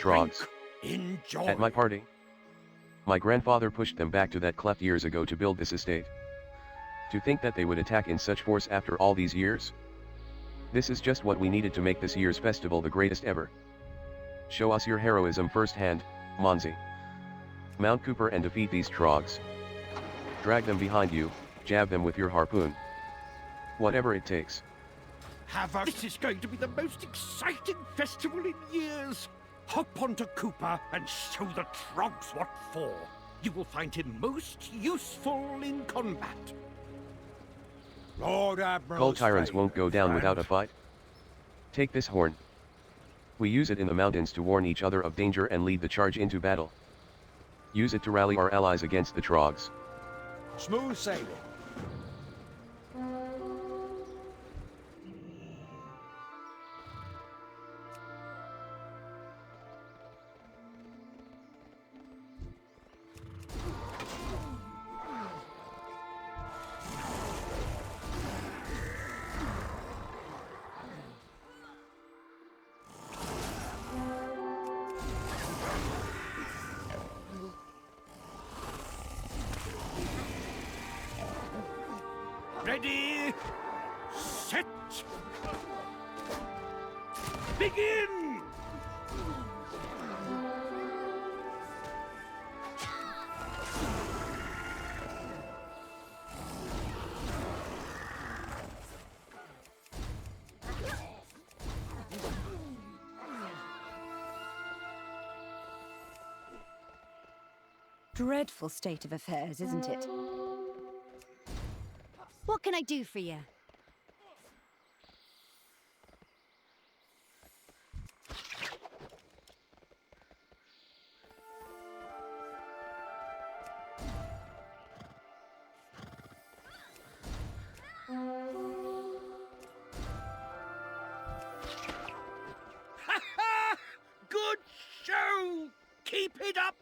trogs. Enjoy. At my party, my grandfather pushed them back to that cleft years ago to build this estate. To think that they would attack in such force after all these years? This is just what we needed to make this year's festival the greatest ever. Show us your heroism firsthand, Monzi. Mount Cooper and defeat these trogs. Drag them behind you, jab them with your harpoon. Whatever it takes. This is going to be the most exciting festival in years. Hop onto Cooper and show the trogs what for. You will find him most useful in combat. Lord Admiral. Cull tyrants won't go down without a fight. Take this horn. We use it in the mountains to warn each other of danger and lead the charge into battle. Use it to rally our allies against the trogs. Smooth sailing. Ready, set, begin! Dreadful state of affairs, isn't it? What can I do for you? Good show! Keep it up!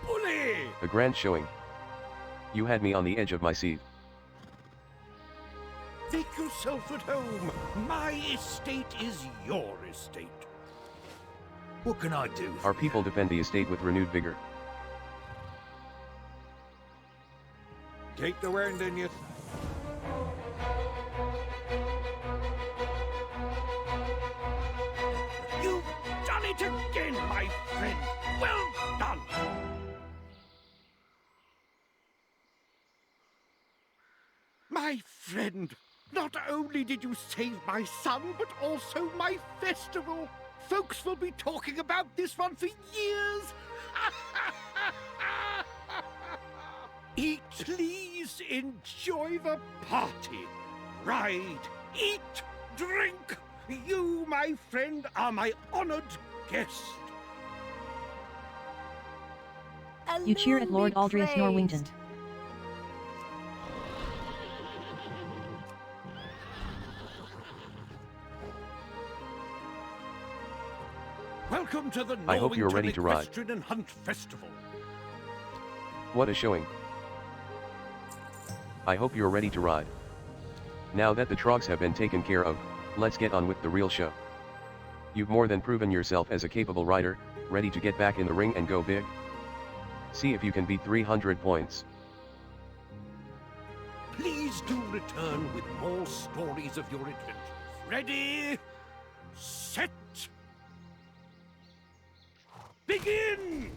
Bully! A grand showing. You had me on the edge of my seat. Make yourself at home. My estate is your estate. What can I do? Our people defend the estate with renewed vigor. Take the wind in you. You've done it again, my friend. Well done. My friend, not only did you save my son, but also my festival. Folks will be talking about this one for years. Please enjoy the party. Ride, eat, drink. You, my friend, are my honored guest. You cheer at Lord Aldrius Norwington. Welcome to the I hope you're ready to ride. Equestrian and Hunt Festival. What a showing. I hope you're ready to ride. Now that the trogs have been taken care of, let's get on with the real show. You've more than proven yourself as a capable rider, ready to get back in the ring and go big. See if you can beat 300 points. Please do return with more stories of your adventures. Ready, set, begin!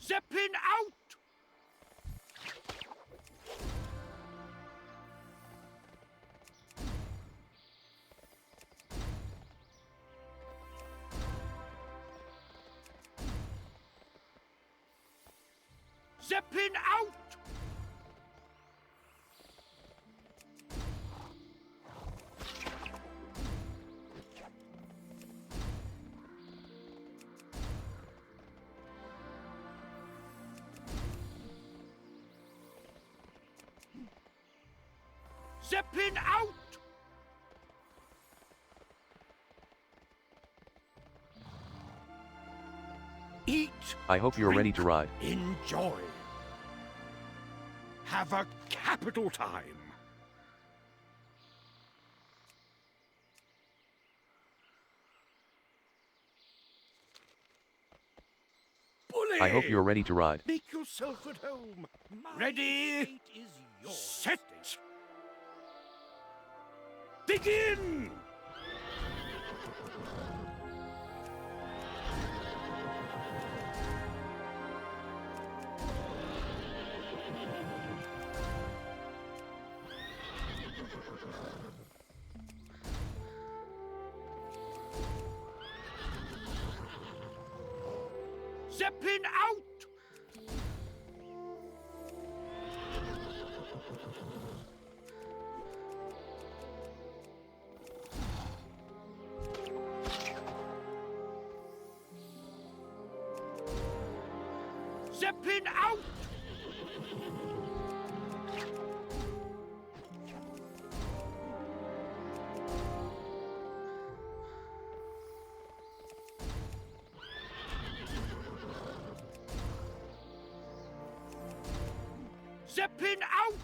Zeppelin out! Zeppelin out! Zeppelin out! Eat. I hope you're ready to ride. Enjoy. Have a capital time. Bully! I hope you're ready to ride. Make yourself at home. Ready, set, begin! Zeppelin out! Zeppelin out! Zeppelin out!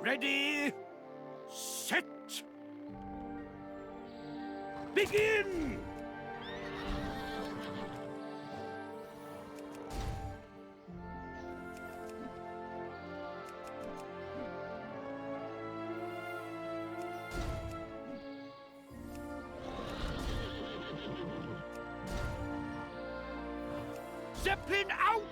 Ready, set, begin! Zeppelin out!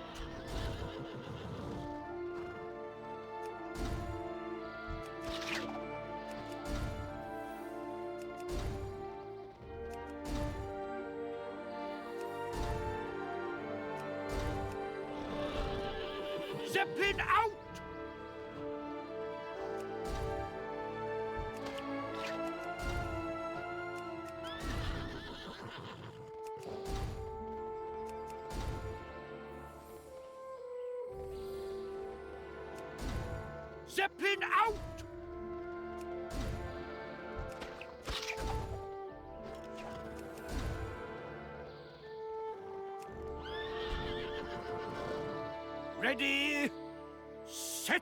Zeppelin out! Zeppelin out! Ready, set,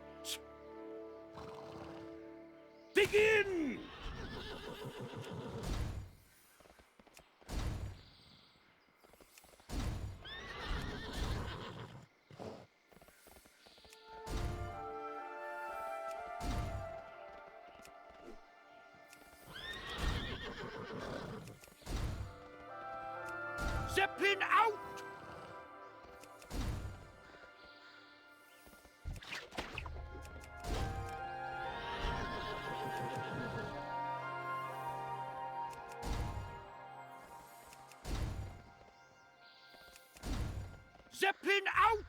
begin! Zeppelin out! Zeppelin out!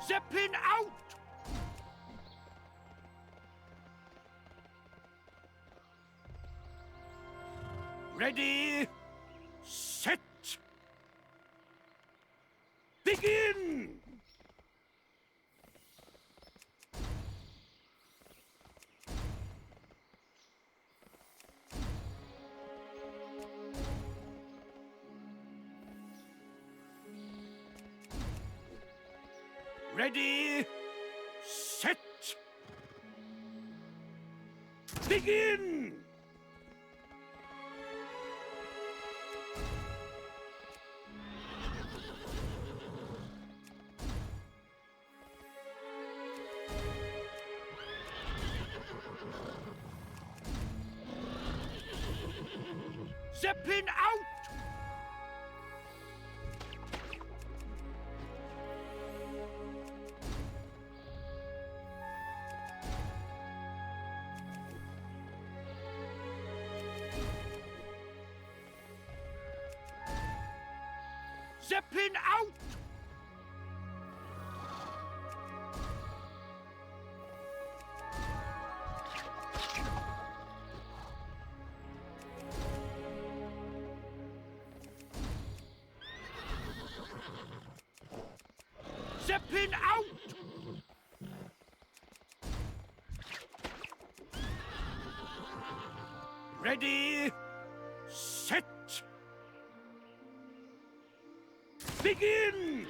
Zeppelin out! Ready, set, begin! Ready, set, begin! Zeppelin out! Zeppelin out! Zeppelin out! Ready, set, begin!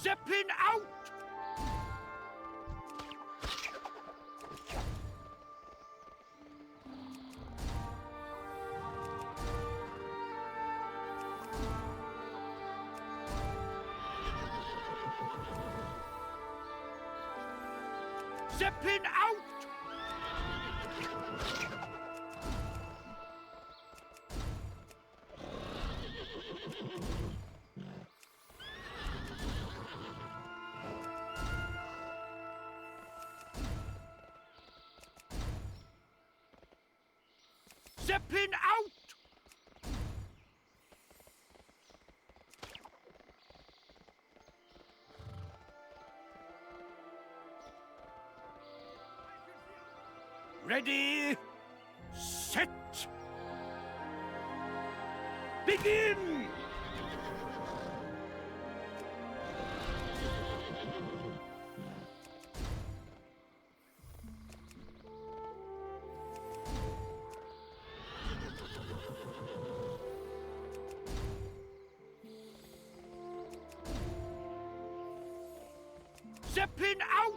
Zeppelin out! Zeppelin out! Zeppelin out! Ready, set, begin! Zeppelin out!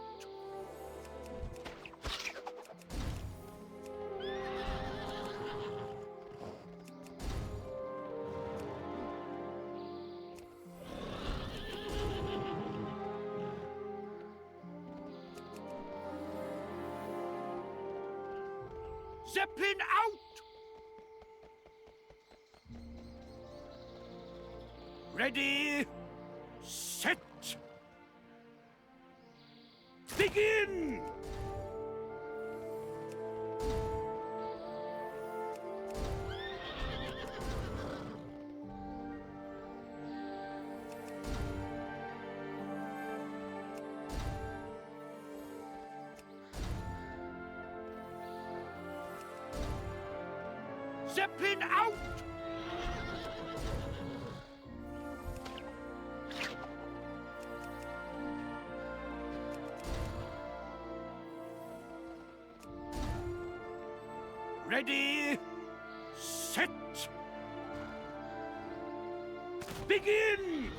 Zeppelin out! Ready, set, begin! Zeppelin out! Ready, set, begin!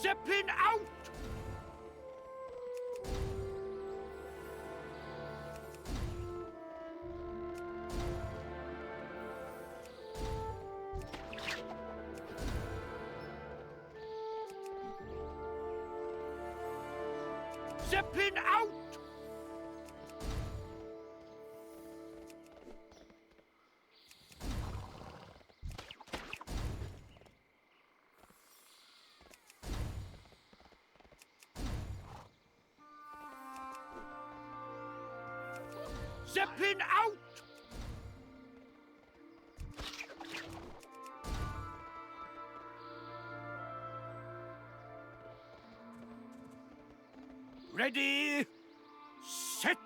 Zeppelin out! Zeppelin out! Zeppelin out! Ready, set,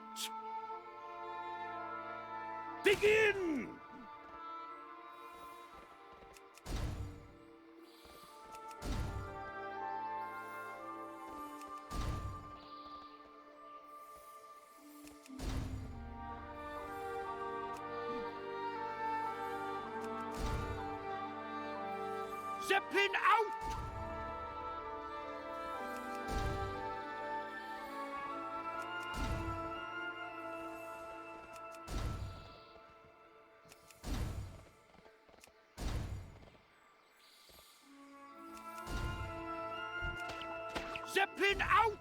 begin! Zeppelin out! Zeppelin out!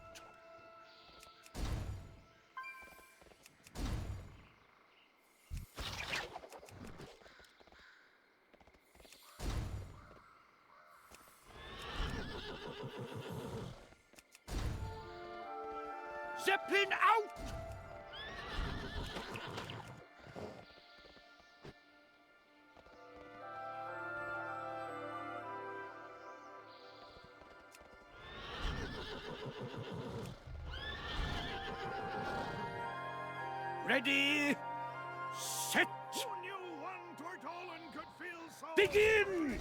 Zeppelin out! Ready, set, Who knew one Tortolan could feel so... begin!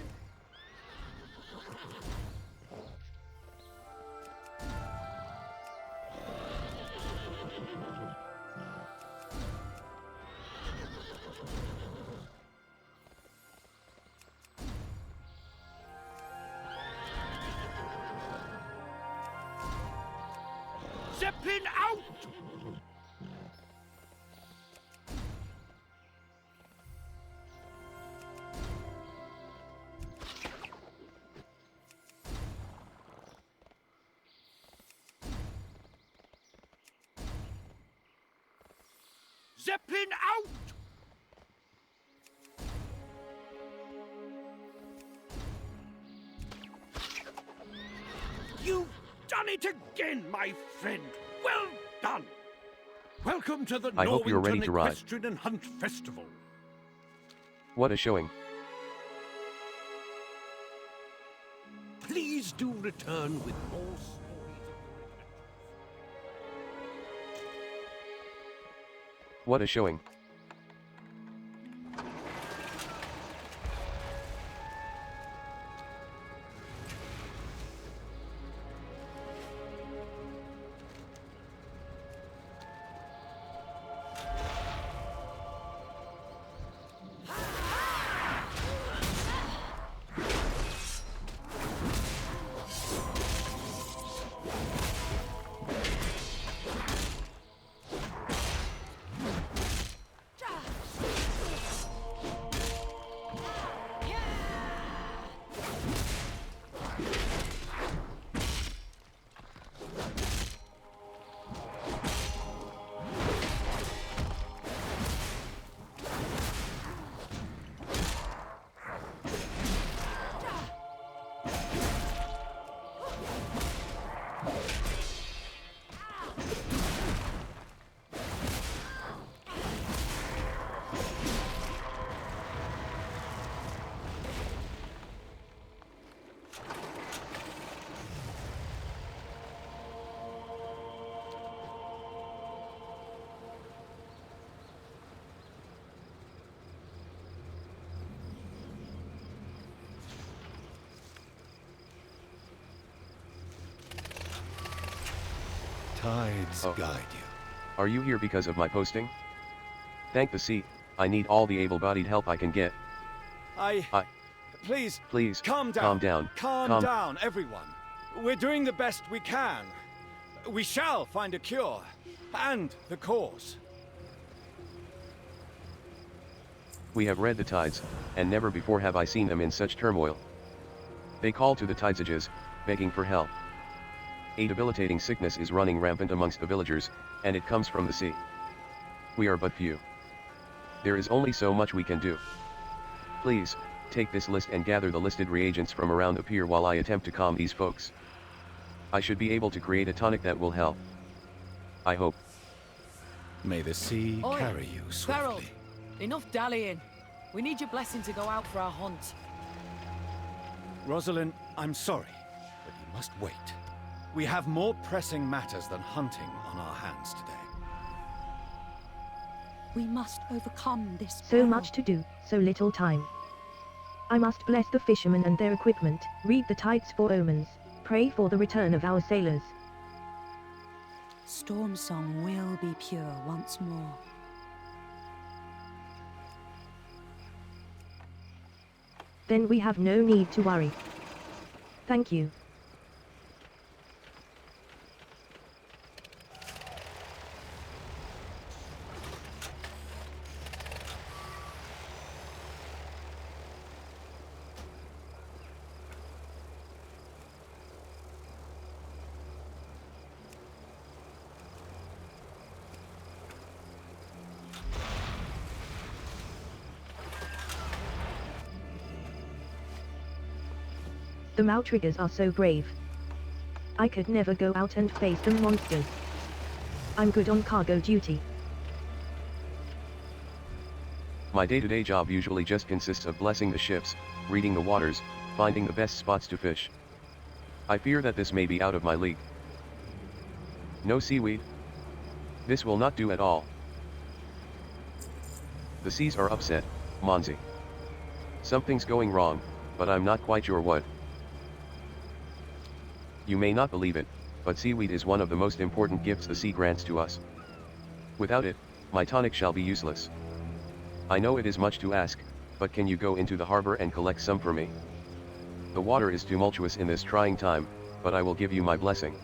Zeppelin out! Zeppelin out! You've done it again, my friend. Well done. Welcome to the I hope you're ready to ride. Equestrian and Hunt Festival. What a showing. Please do return with more stories of your adventures. What a showing. Tides Oh. guide you. Are you here because of my posting? Thank the sea, I need all the able-bodied help I can get. Please, Please, calm down. calm down. Calm down, everyone. We're doing the best we can. We shall find a cure. And the cause. We have read the tides, and never before have I seen them in such turmoil. They call to the tidesages, begging for help. A debilitating sickness is running rampant amongst the villagers, and it comes from the sea. We are but few. There is only so much we can do. Please, take this list and gather the listed reagents from around the pier while I attempt to calm these folks. I should be able to create a tonic that will help. I hope. May the sea Oi, carry you Feral, swiftly. enough dallying. We need your blessing to go out for our hunt. Rosalind, I'm sorry, but you must wait. We have more pressing matters than hunting on our hands today. We must overcome this So peril. much to do, so little time. I must bless the fishermen and their equipment, read the tides for omens, pray for the return of our sailors. Storm song will be pure once more. Then we have no need to worry. Thank you. The Maltriggers are so brave. I could never go out and face the monsters. I'm good on cargo duty. My day-to-day job usually just consists of blessing the ships, reading the waters, finding the best spots to fish. I fear that this may be out of my league. No seaweed? This will not do at all. The seas are upset, Monzi. Something's going wrong, but I'm not quite sure what. You may not believe it, but seaweed is one of the most important gifts the sea grants to us. Without it, my tonic shall be useless. I know it is much to ask, but can you go into the harbor and collect some for me? The water is tumultuous in this trying time, but I will give you my blessing.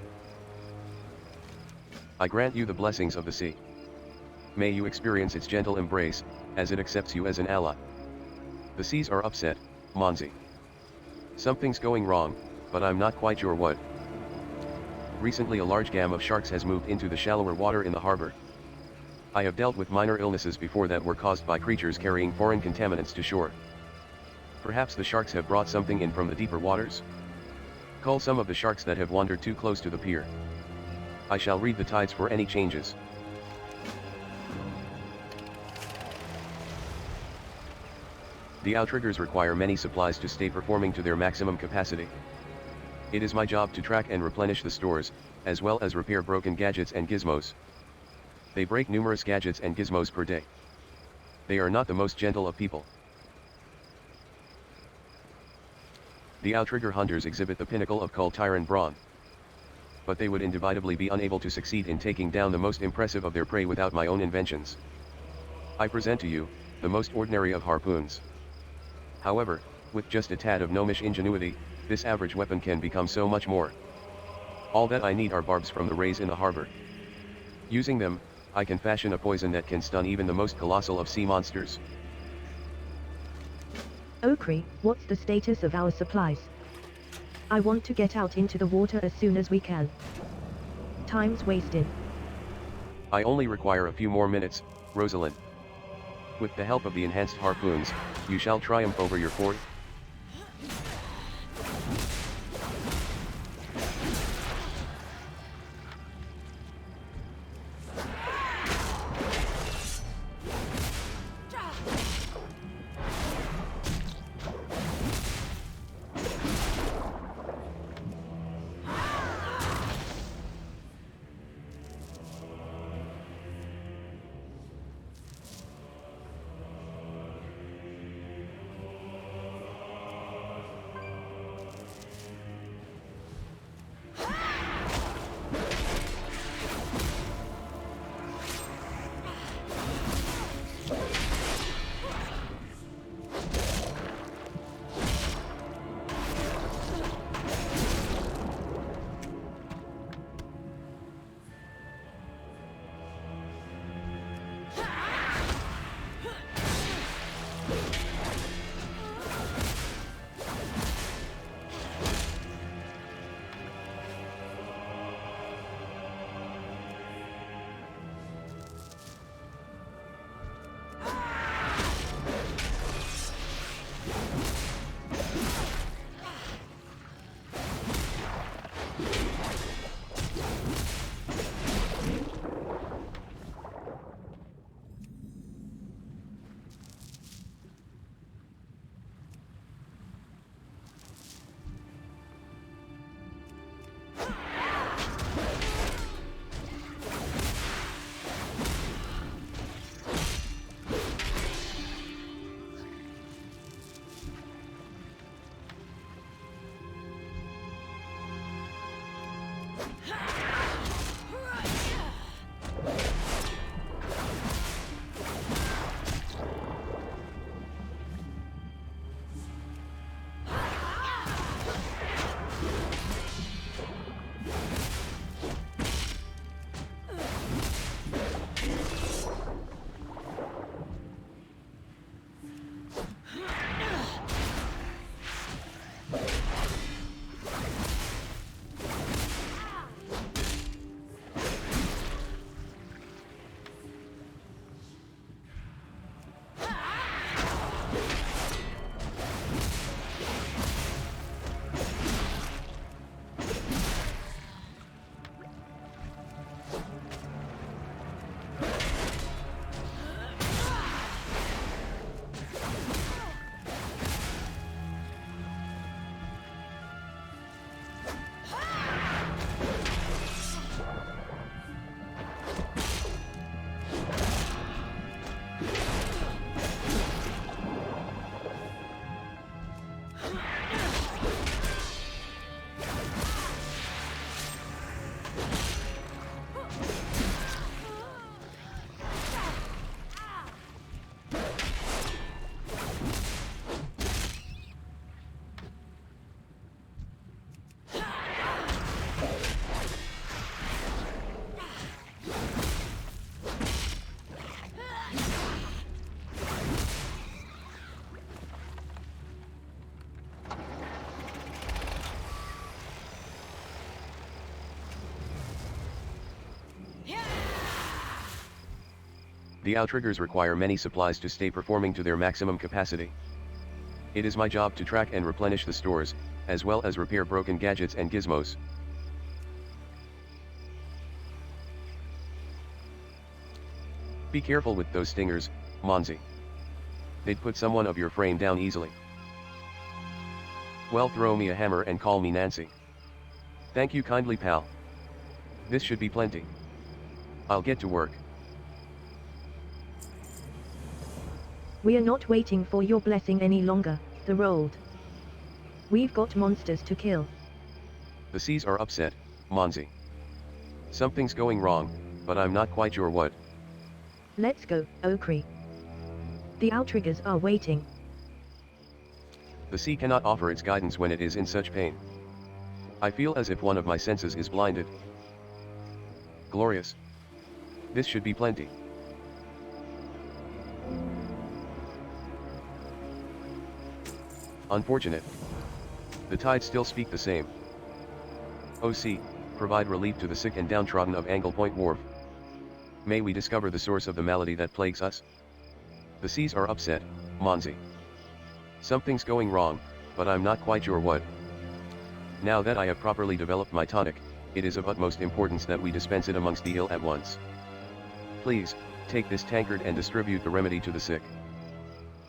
I grant you the blessings of the sea. May you experience its gentle embrace, as it accepts you as an ally. The seas are upset, Monzi. Something's going wrong, but I'm not quite sure what. Recently a large gam of sharks has moved into the shallower water in the harbor. I have dealt with minor illnesses before that were caused by creatures carrying foreign contaminants to shore. Perhaps the sharks have brought something in from the deeper waters? Cull some of the sharks that have wandered too close to the pier. I shall read the tides for any changes. The outriggers require many supplies to stay performing to their maximum capacity. It is my job to track and replenish the stores, as well as repair broken gadgets and gizmos. They break numerous gadgets and gizmos per day. They are not the most gentle of people. The outrigger hunters exhibit the pinnacle of Cull Tyrant brawn. But they would indubitably be unable to succeed in taking down the most impressive of their prey without my own inventions. I present to you, the most ordinary of harpoons. However, with just a tad of gnomish ingenuity, this average weapon can become so much more. All that I need are barbs from the rays in the harbor. Using them, I can fashion a poison that can stun even the most colossal of sea monsters. Okri, what's the status of our supplies? I want to get out into the water as soon as we can. Time's wasted. I only require a few more minutes, Rosalind. With the help of the enhanced harpoons, you shall triumph over your fort. The outriggers require many supplies to stay performing to their maximum capacity. It is my job to track and replenish the stores, as well as repair broken gadgets and gizmos. Be careful with those stingers, Monzi. They'd put someone of your frame down easily. Well, throw me a hammer and call me Nancy. Thank you kindly, pal. This should be plenty. I'll get to work. We are not waiting for your blessing any longer, the rolled. We've got monsters to kill. The seas are upset, Monzi. Something's going wrong, but I'm not quite sure what. Let's go, Okri. The outriggers are waiting. The sea cannot offer its guidance when it is in such pain. I feel as if one of my senses is blinded. Glorious. This should be plenty. Unfortunate. The tides still speak the same. O sea, provide relief to the sick and downtrodden of Angle Point Wharf. May we discover the source of the malady that plagues us? The seas are upset, Monzi. Something's going wrong, but I'm not quite sure what. Now that I have properly developed my tonic, it is of utmost importance that we dispense it amongst the ill at once. Please, take this tankard and distribute the remedy to the sick.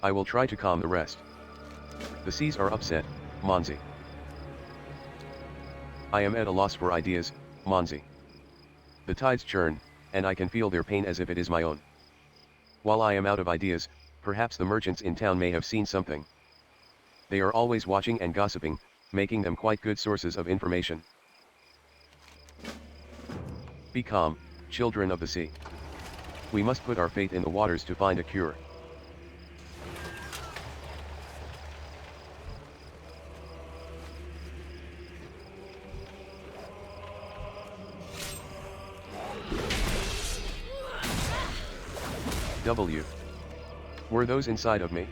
I will try to calm the rest. The seas are upset, Monzi. I am at a loss for ideas, Monzi. The tides churn, and I can feel their pain as if it is my own. While I am out of ideas, perhaps the merchants in town may have seen something. They are always watching and gossiping, making them quite good sources of information. Be calm, children of the sea. We must put our faith in the waters to find a cure. W. Were those inside of me?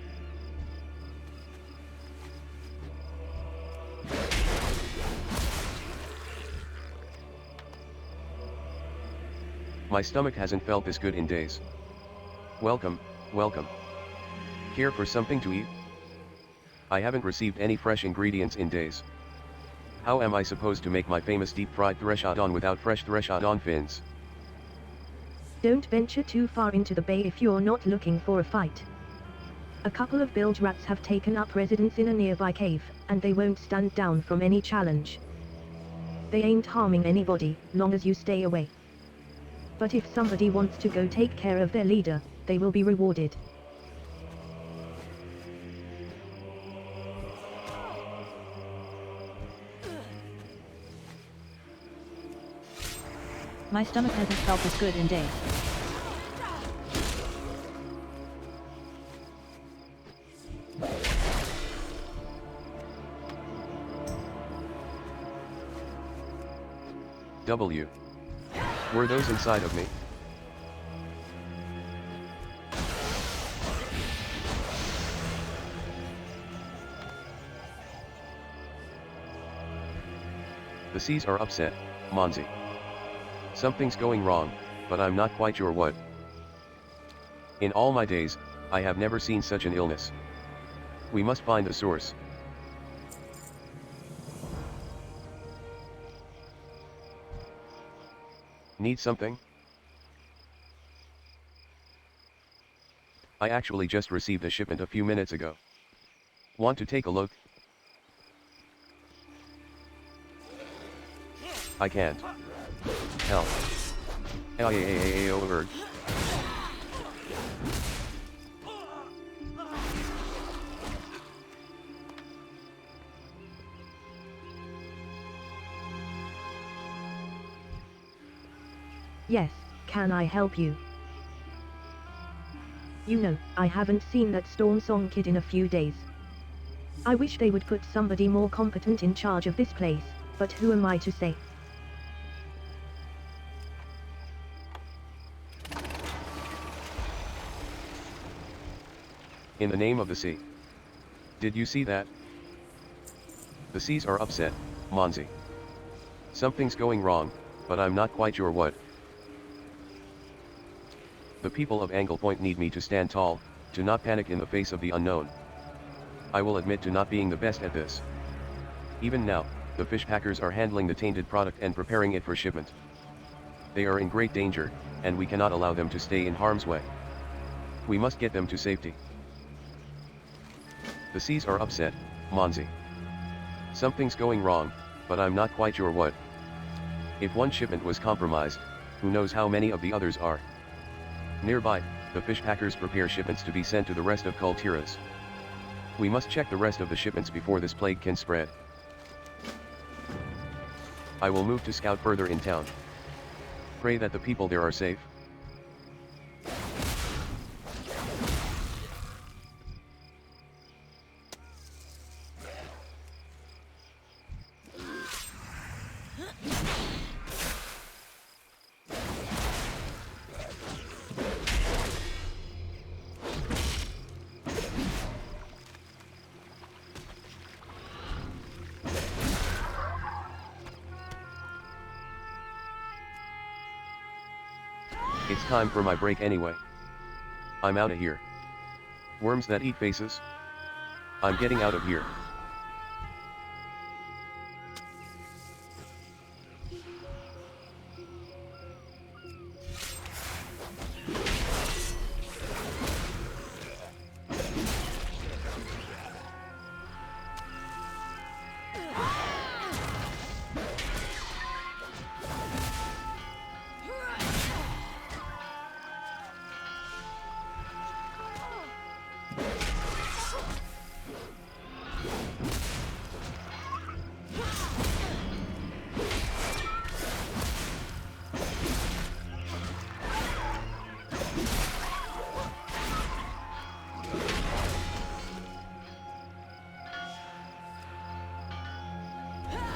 My stomach hasn't felt this good in days. Welcome, welcome. Care for something to eat? I haven't received any fresh ingredients in days. How am I supposed to make my famous deep-fried threshodon without fresh threshodon fins? Don't venture too far into the bay if you're not looking for a fight. A couple of bilge rats have taken up residence in a nearby cave, and they won't stand down from any challenge. They ain't harming anybody, long as you stay away. But if somebody wants to go take care of their leader, they will be rewarded. My stomach hasn't felt this good in days. W. Were those inside of me? The seas are upset, Monzi. Something's going wrong, but I'm not quite sure what. In all my days, I have never seen such an illness. We must find the source. Need something? I actually just received a shipment a few minutes ago. Want to take a look? I can't. Help. Over. Yes, can I help you? You know, I haven't seen that Storm Song kid in a few days. I wish they would put somebody more competent in charge of this place, but who am I to say? In the name of the sea. Did you see that? The seas are upset, Monzi. Something's going wrong, but I'm not quite sure what. The people of Angle Point need me to stand tall, to not panic in the face of the unknown. I will admit to not being the best at this. Even now, the fish packers are handling the tainted product and preparing it for shipment. They are in great danger, and we cannot allow them to stay in harm's way. We must get them to safety. The seas are upset, Monzi. Something's going wrong, but I'm not quite sure what. If one shipment was compromised, who knows how many of the others are. Nearby, the fish packers prepare shipments to be sent to the rest of Kultiras. We must check the rest of the shipments before this plague can spread. I will move to scout further in town. Pray that the people there are safe. It's time for my break anyway. I'm outta here. Worms that eat faces? I'm getting out of here.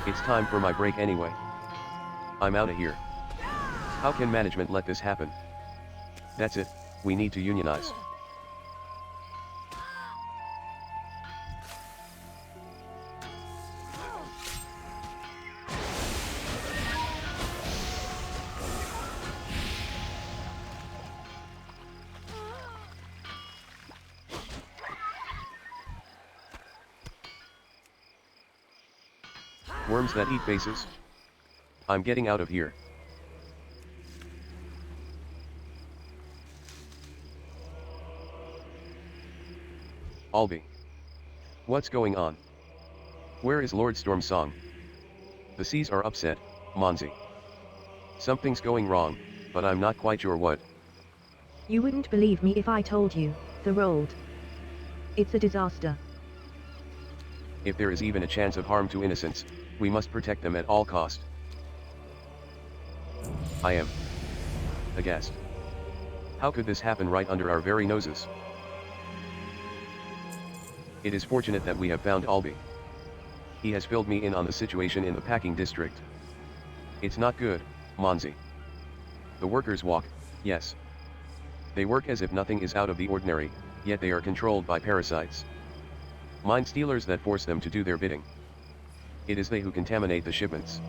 It's time for my break anyway. I'm outta here. How can management let this happen? That's it, we need to unionize. Worms that eat faces? I'm getting out of here. Albi. What's going on? Where is Lord Stormsong? The seas are upset, Monzi. Something's going wrong, but I'm not quite sure what. You wouldn't believe me if I told you, the rolled. It's a disaster. If there is even a chance of harm to innocents, we must protect them at all cost. I am aghast. How could this happen right under our very noses? It is fortunate that we have found Albi. He has filled me in on the situation in the packing district. It's not good, Monzi. The workers walk, yes. They work as if nothing is out of the ordinary, yet they are controlled by parasites. Mind stealers that force them to do their bidding. It is they who contaminate the shipments.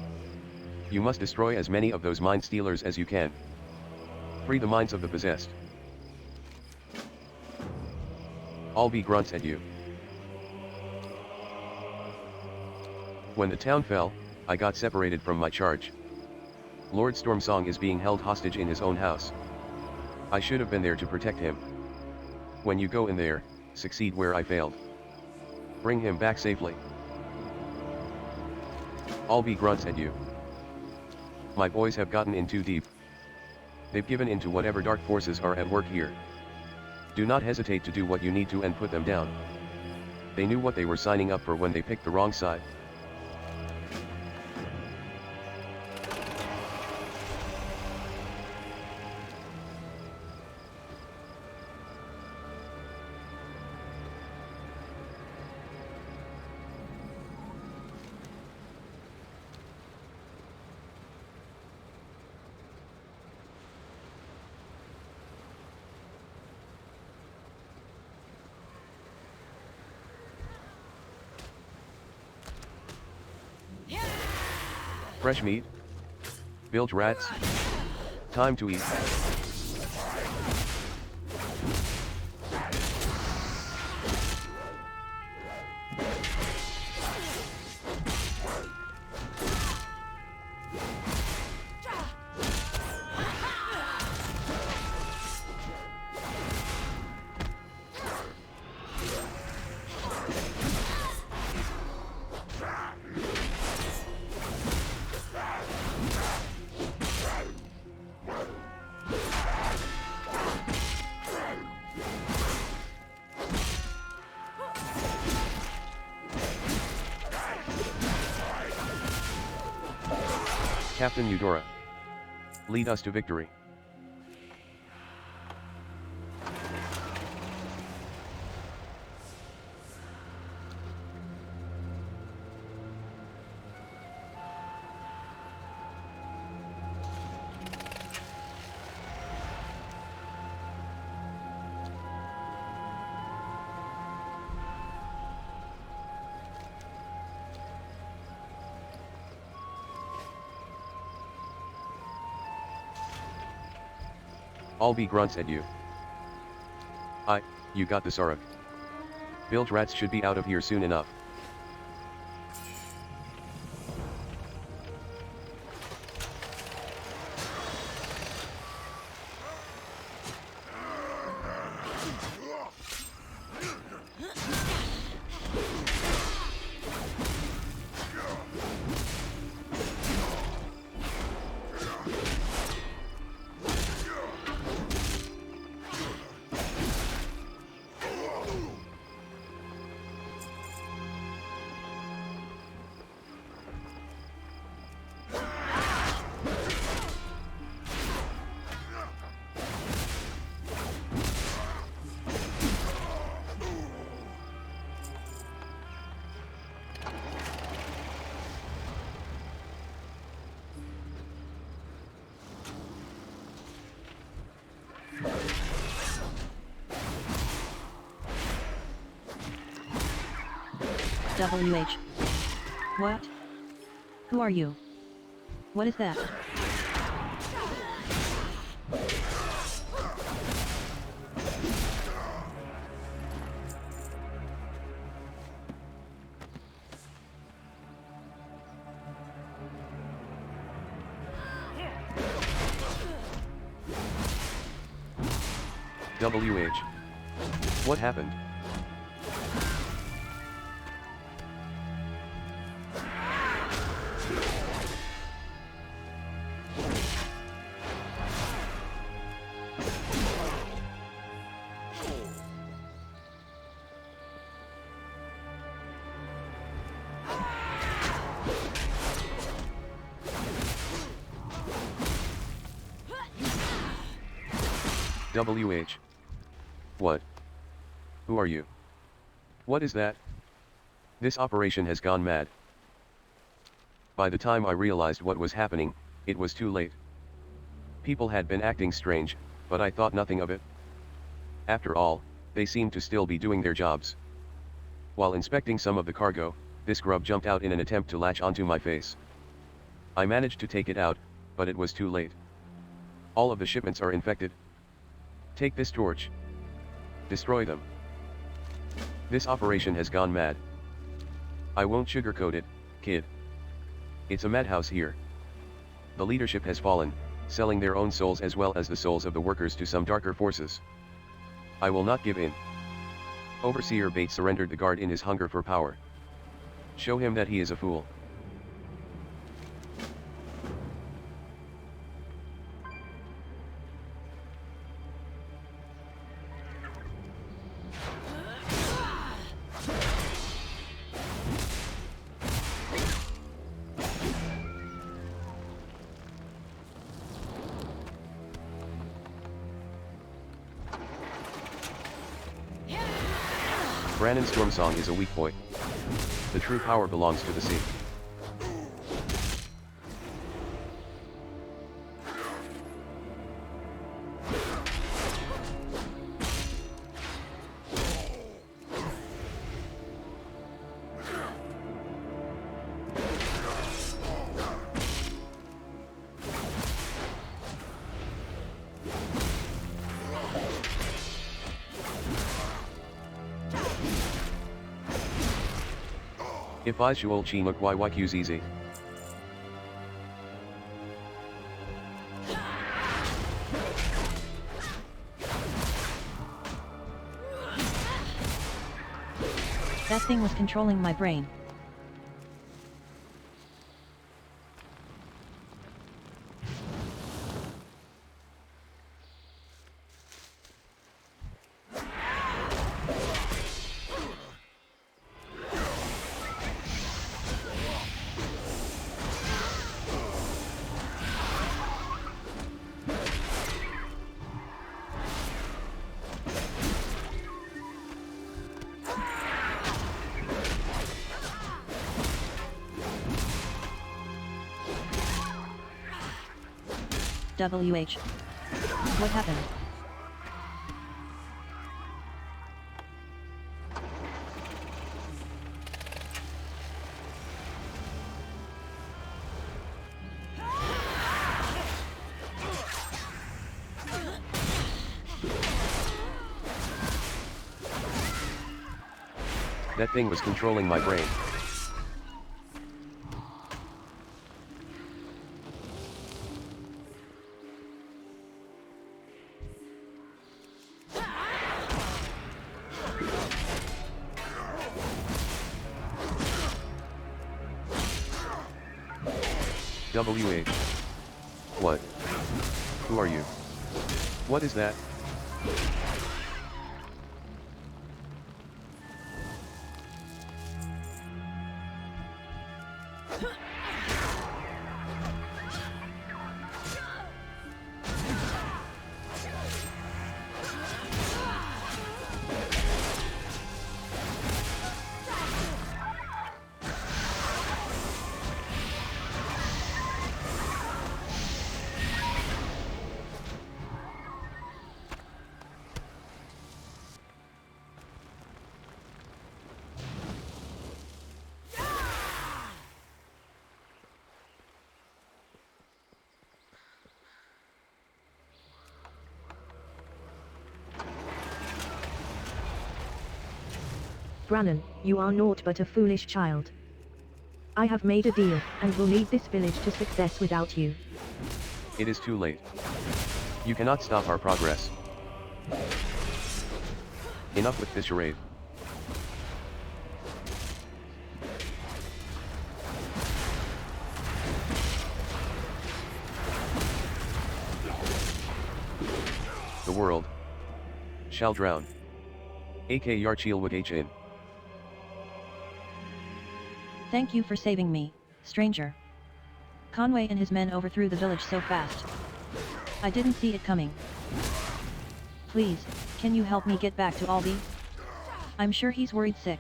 You must destroy as many of those mind stealers as you can. Free the minds of the possessed. Albi grunts at you. When the town fell, I got separated from my charge. Lord Stormsong is being held hostage in his own house. I should have been there to protect him. When you go in there, succeed where I failed. Bring him back safely. Albi grunts at you. My boys have gotten in too deep. They've given in to whatever dark forces are at work here. Do not hesitate to do what you need to and put them down. They knew what they were signing up for when they picked the wrong side. Fresh meat? Bilge rats? Time to eat. Captain Eudora. Lead us to victory. All be grunts at you. You got the Sorok. Bilge rats should be out of here soon enough. WH. What? Who are you? What is that? WH. What happened? WH. What? Who are you? What is that? This operation has gone mad. By the time I realized what was happening, it was too late. People had been acting strange, but I thought nothing of it. After all, they seemed to still be doing their jobs. While inspecting some of the cargo, this grub jumped out in an attempt to latch onto my face. I managed to take it out, but it was too late. All of the shipments are infected. Take this torch. Destroy them. This operation has gone mad. I won't sugarcoat it, kid. It's a madhouse here. The leadership has fallen, selling their own souls as well as the souls of the workers to some darker forces. I will not give in. Overseer Bates surrendered the guard in his hunger for power. Show him that he is a fool. Brannon Stormsong is a weak boy. The true power belongs to the sea. If I shuol chi nuk yyq's easy. That thing was controlling my brain. WH. What happened? That thing was controlling my brain. WH. What? Who are you? What is that? Brannon, you are naught but a foolish child. I have made a deal, and will lead this village to success without you. It is too late. You cannot stop our progress. Enough with this charade. The world shall drown. AK Yarchil in. Thank you for saving me, stranger. Conway and his men overthrew the village so fast. I didn't see it coming. Please, can you help me get back to Albi? I'm sure he's worried sick.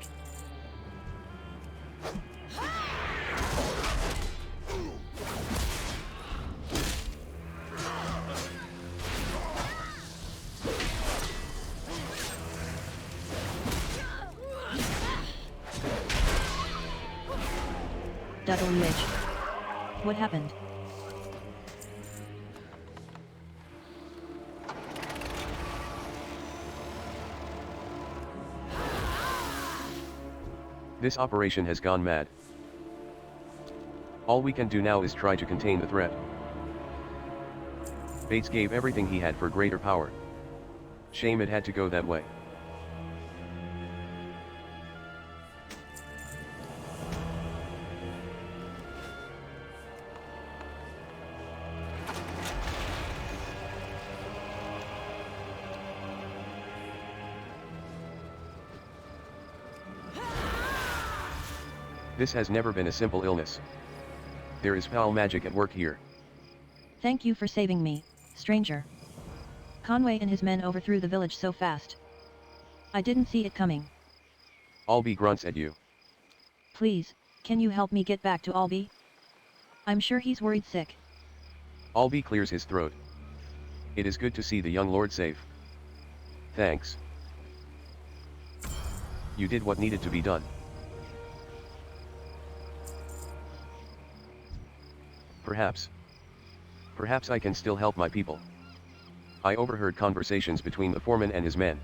WH. What happened? This operation has gone mad. All we can do now is try to contain the threat. Bates gave everything he had for greater power. Shame it had to go that way. This has never been a simple illness. There is foul magic at work here. Thank you for saving me, stranger. Conway and his men overthrew the village so fast. I didn't see it coming. Albi grunts at you. Please, can you help me get back to Albi? I'm sure he's worried sick. Albi clears his throat. It is good to see the young lord safe. Thanks. You did what needed to be done. Perhaps I can still help my people. I overheard conversations between the foreman and his men.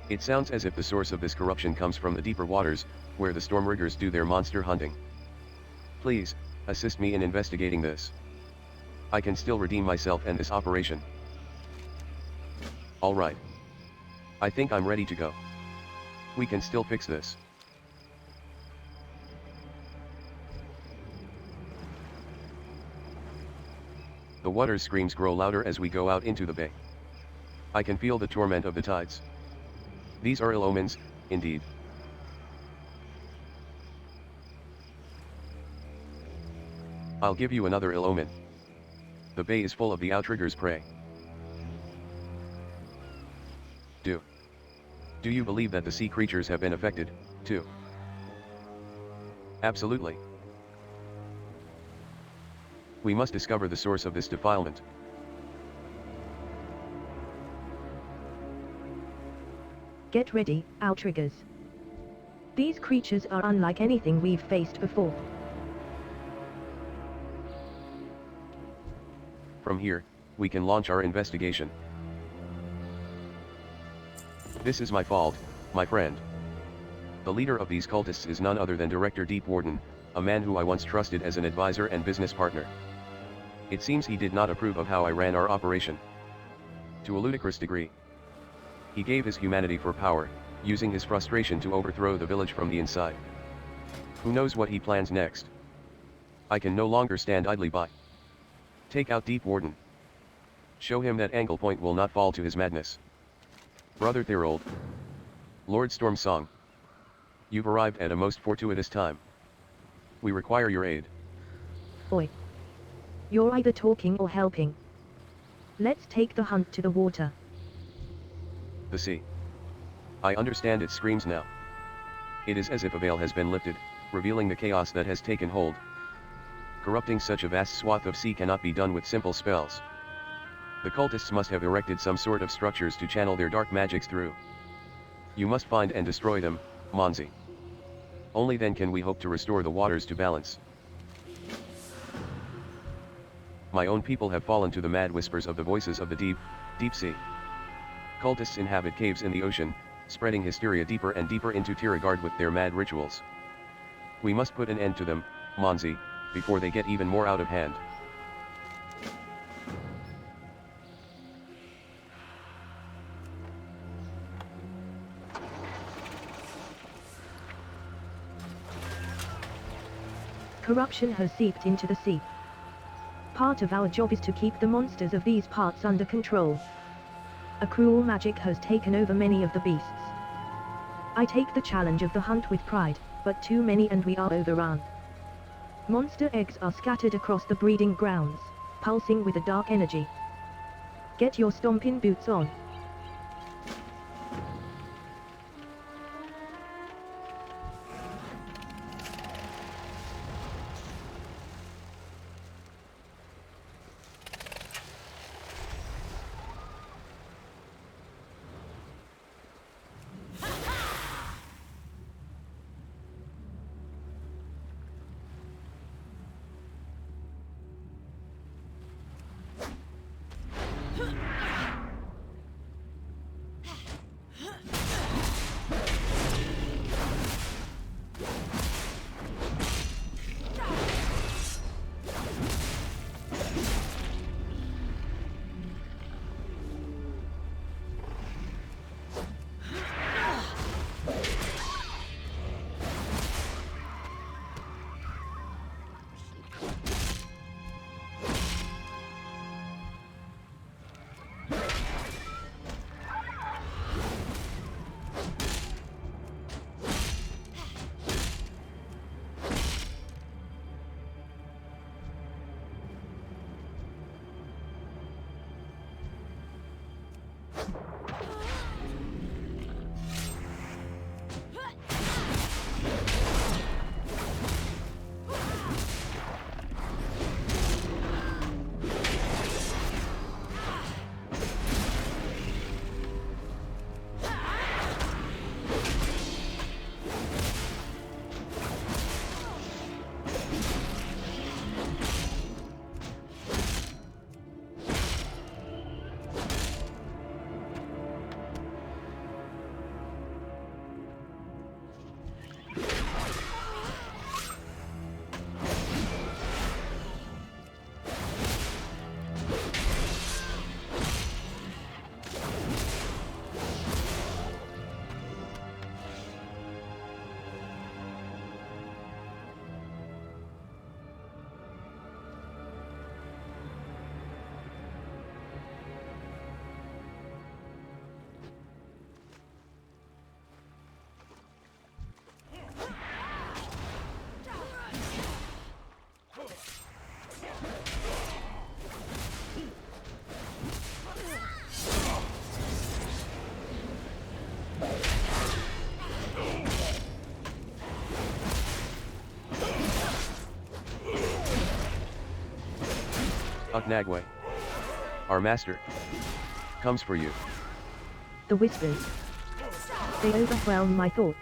It sounds as if the source of this corruption comes from the deeper waters, where the Stormriggers do their monster hunting. Please, assist me in investigating this. I can still redeem myself and this operation. Alright. I think I'm ready to go. We can still fix this. The water's screams grow louder as we go out into the bay. I can feel the torment of the tides. These are ill omens, indeed. I'll give you another ill omen. The bay is full of the Outrigger's prey. Do you believe that the sea creatures have been affected, too? Absolutely. We must discover the source of this defilement. Get ready, Outriggers. These creatures are unlike anything we've faced before. From here, we can launch our investigation. This is my fault, my friend. The leader of these cultists is none other than Director Deepwarden, a man who I once trusted as an advisor and business partner. It seems he did not approve of how I ran our operation. To a ludicrous degree. He gave his humanity for power, using his frustration to overthrow the village from the inside. Who knows what he plans next? I can no longer stand idly by. Take out Deepwarden. Show him that Angle Point will not fall to his madness. Brother Thorold. Lord Stormsong. You've arrived at a most fortuitous time. We require your aid. Oi. You're either talking or helping. Let's take the hunt to the water. The sea. I understand its screams now. It is as if a veil has been lifted, revealing the chaos that has taken hold. Corrupting such a vast swath of sea cannot be done with simple spells. The cultists must have erected some sort of structures to channel their dark magics through. You must find and destroy them, Monzi. Only then can we hope to restore the waters to balance. My own people have fallen to the mad whispers of the voices of the deep sea. Cultists inhabit caves in the ocean, spreading hysteria deeper and deeper into Tiragard with their mad rituals. We must put an end to them, Monzi, before they get even more out of hand. Corruption has seeped into the sea. Part of our job is to keep the monsters of these parts under control. A cruel magic has taken over many of the beasts. I take the challenge of the hunt with pride, but too many and we are overrun. Monster eggs are scattered across the breeding grounds, pulsing with a dark energy. Get your stomping boots on. Uknagwe, our master, comes for you. The whispers. They overwhelm my thoughts.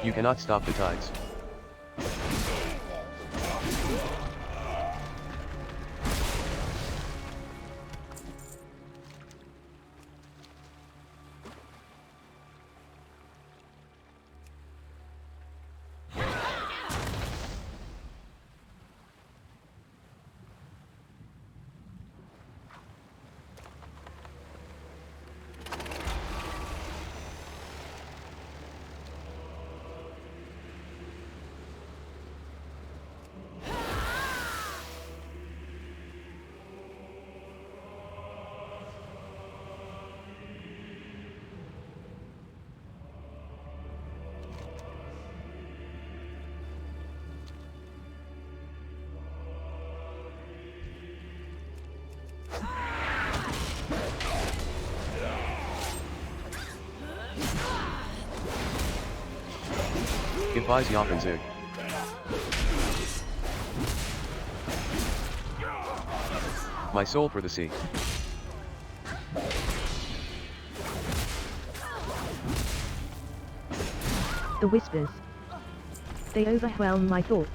You cannot stop the tides. Advise Yapenzig. My soul for the sea. The whispers. They overwhelm my thoughts.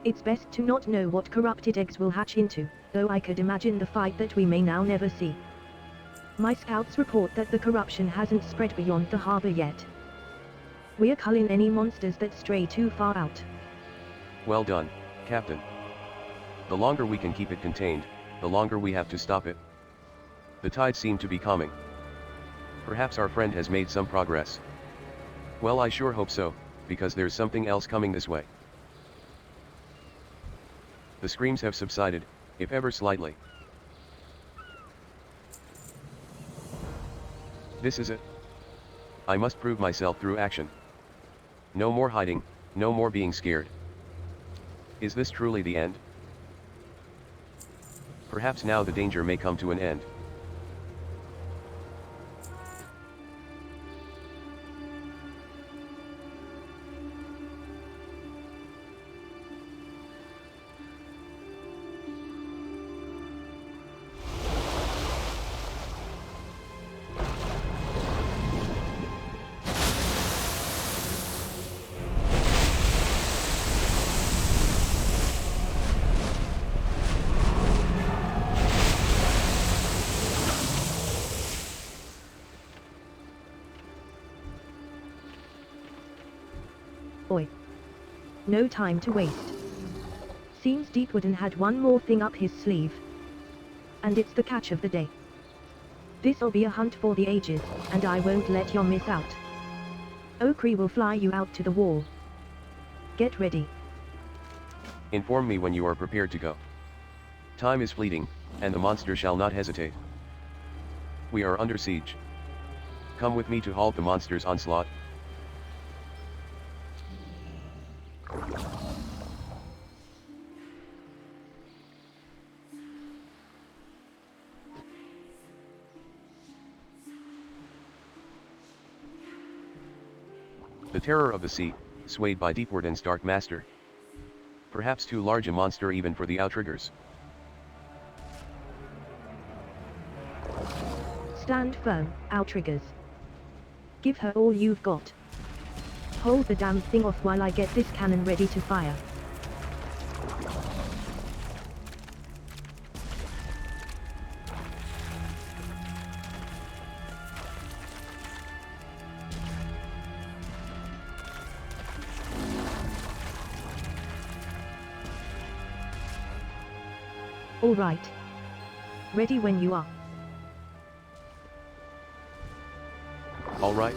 It's best to not know what corrupted eggs will hatch into, though I could imagine the fight that we may now never see. My scouts report that the corruption hasn't spread beyond the harbor yet. We're culling any monsters that stray too far out. Well done, Captain. The longer we can keep it contained, the longer we have to stop it. The tide seemed to be calming. Perhaps our friend has made some progress. Well, I sure hope so, because there's something else coming this way. The screams have subsided, if ever slightly. This is it. I must prove myself through action. No more hiding, no more being scared. Is this truly the end? Perhaps now the danger may come to an end. Oi. No time to waste. Seems Deepwooden had one more thing up his sleeve. And it's the catch of the day. This'll be a hunt for the ages, and I won't let you miss out. Okri will fly you out to the wall. Get ready. Inform me when you are prepared to go. Time is fleeting, and the monster shall not hesitate. We are under siege. Come with me to halt the monster's onslaught. The terror of the sea, swayed by Deepwooden's Dark Master. Perhaps too large a monster even for the Outriggers. Stand firm, Outriggers. Give her all you've got. Hold the damn thing off while I get this cannon ready to fire. All right. Ready when you are. All right.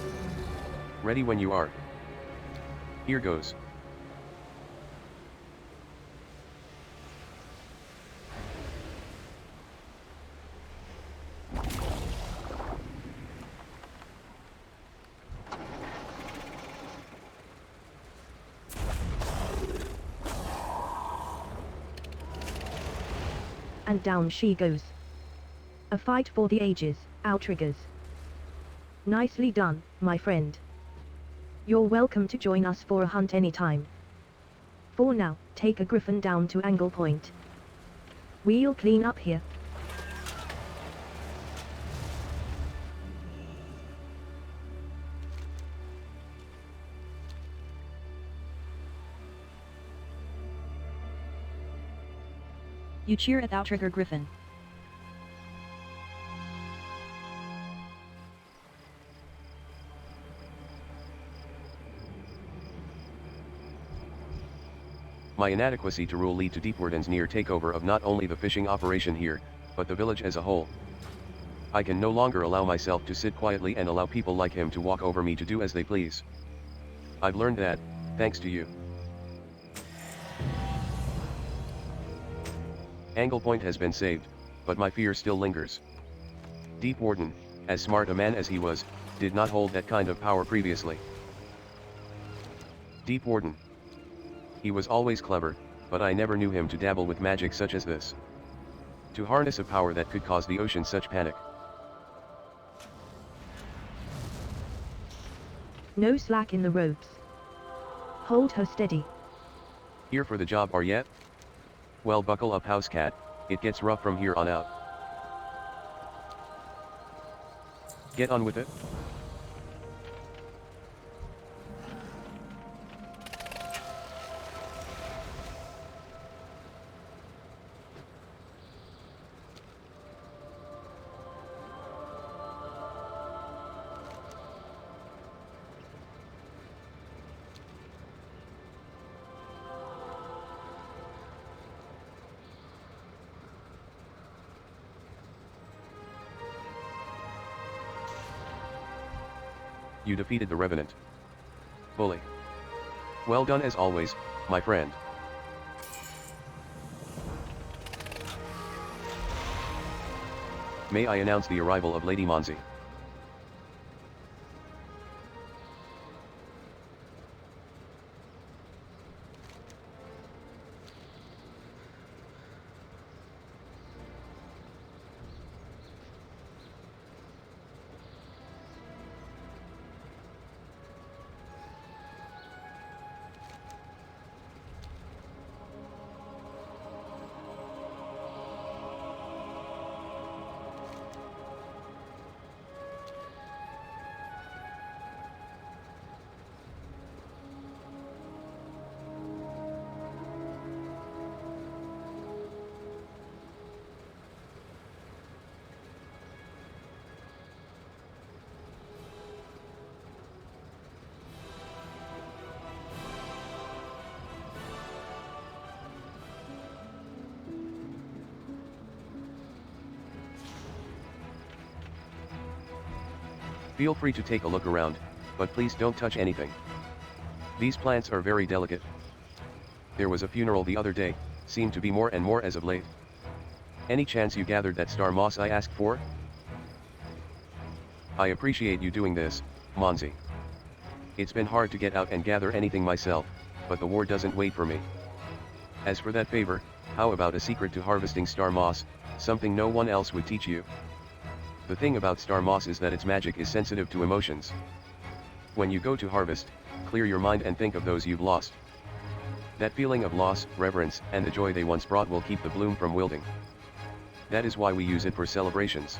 Ready when you are. Here goes. And down she goes. A fight for the ages, Outriggers. Nicely done, my friend. You're welcome to join us for a hunt anytime. For now, take a griffin down to Angle Point. We'll clean up here. You cheer at Outrigger Griffin. My inadequacy to rule lead to Deepwooden's near takeover of not only the fishing operation here, but the village as a whole. I can no longer allow myself to sit quietly and allow people like him to walk over me to do as they please. I've learned that, thanks to you. Angle Point has been saved, but my fear still lingers. Deepwooden, as smart a man as he was, did not hold that kind of power previously. Deepwooden. He was always clever, but I never knew him to dabble with magic such as this. To harness a power that could cause the ocean such panic. No slack in the ropes. Hold her steady. Here for the job are yet? Well, buckle up, house cat, it gets rough from here on out. Get on with it. You defeated the Revenant. Bully. Well done as always, my friend. May I announce the arrival of Lady Monzi? Feel free to take a look around, but please don't touch anything. These plants are very delicate. There was a funeral the other day, seemed to be more and more as of late. Any chance you gathered that star moss I asked for? I appreciate you doing this, Monzi. It's been hard to get out and gather anything myself, but the war doesn't wait for me. As for that favor, how about a secret to harvesting star moss, something no one else would teach you? The thing about star moss is that its magic is sensitive to emotions. When you go to harvest, clear your mind and think of those you've lost. That feeling of loss, reverence, and the joy they once brought will keep the bloom from wilting. That is why we use it for celebrations.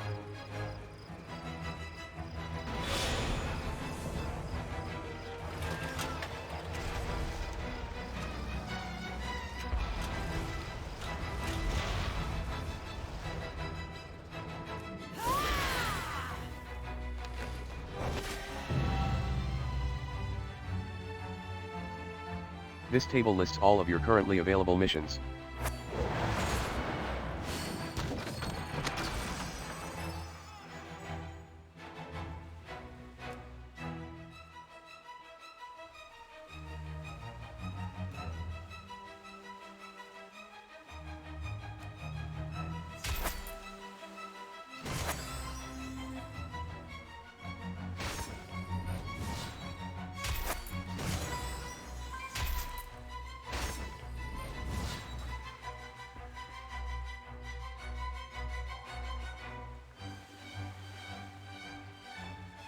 This table lists all of your currently available missions.